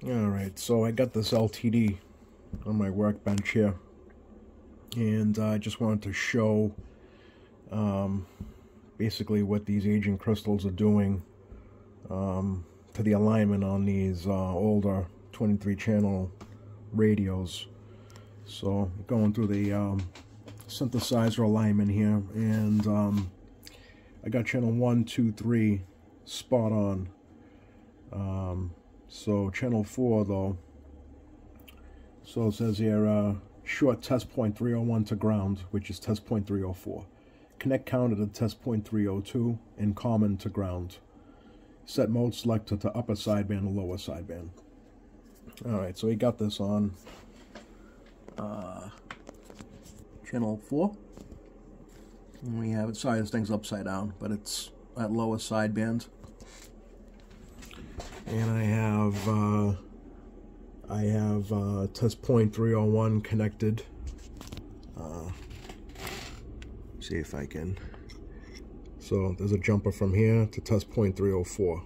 Alright, so I got this LTD on my workbench here, and I just wanted to show basically what these aging crystals are doing to the alignment on these older 23 channel radios. So going through the synthesizer alignment here, and I got channel 1, 2, 3 spot on. So channel 4 though, so it says here short test point 301 to ground, which is test point 304. Connect counter to test point 302 and common to ground. Set mode selector to upper sideband and lower sideband. Alright, so we got this on channel 4. And we have it, sorry this thing's upside down, but it's at lower sideband. And I have test point 301 connected. See if I can. So there's a jumper from here to test point 304.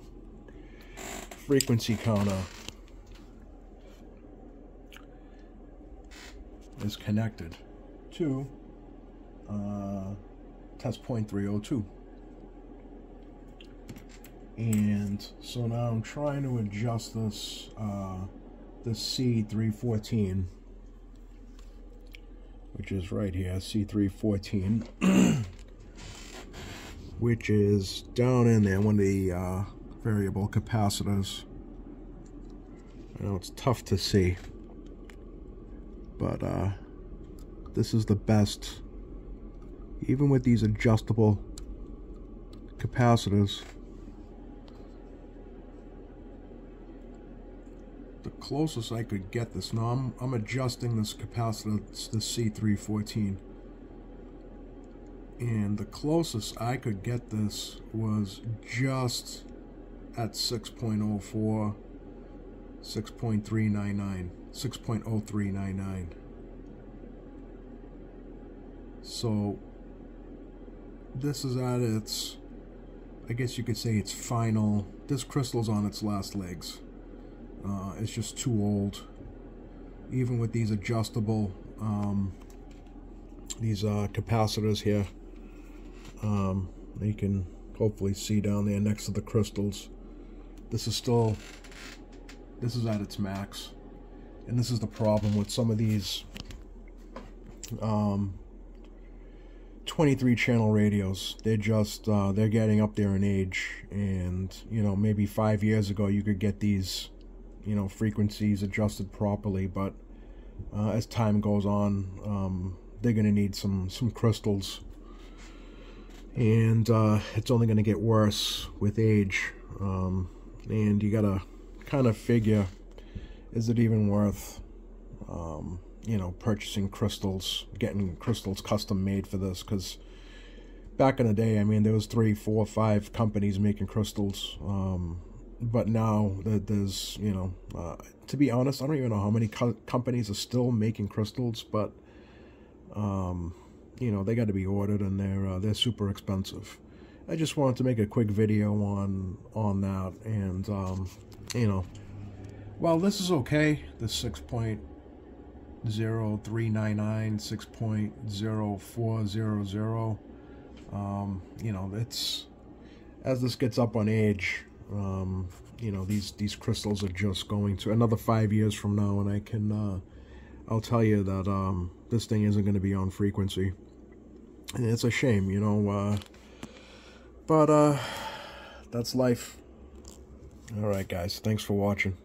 Frequency counter is connected to test point 302. And so now I'm trying to adjust this C314, which is right here, C314, which is down in there, one of the variable capacitors. I know it's tough to see, but this is the best, even with these adjustable capacitors. The closest I could get this, now I'm adjusting this capacitor, this C314, and the closest I could get this was just at 6.04, 6.399, 6.0399. So this is at its, I guess you could say its final, this crystal's on its last legs. It's just too old. Even with these adjustable capacitors here, you can hopefully see down there next to the crystals. This is at its max, and this is the problem with some of these 23 channel radios. They're just they're getting up there in age, and you know, maybe 5 years ago you could get these, you know, frequencies adjusted properly, but as time goes on, they're going to need some crystals, and it's only going to get worse with age, and you gotta kind of figure, is it even worth you know, purchasing crystals, getting crystals custom made for this? Because back in the day, I mean, there was 3, 4, 5 companies making crystals, but now there's, you know, to be honest, I don't even know how many companies are still making crystals, but you know, they got to be ordered, and they're super expensive. I just wanted to make a quick video on that, and you know, well, this is okay, the 6.0399, 6.0400, you know, it's, as this gets up on age, you know, these crystals are just going to, another 5 years from now, and I can I'll tell you that this thing isn't going to be on frequency, and it's a shame, you know, but that's life. All right, guys, thanks for watching.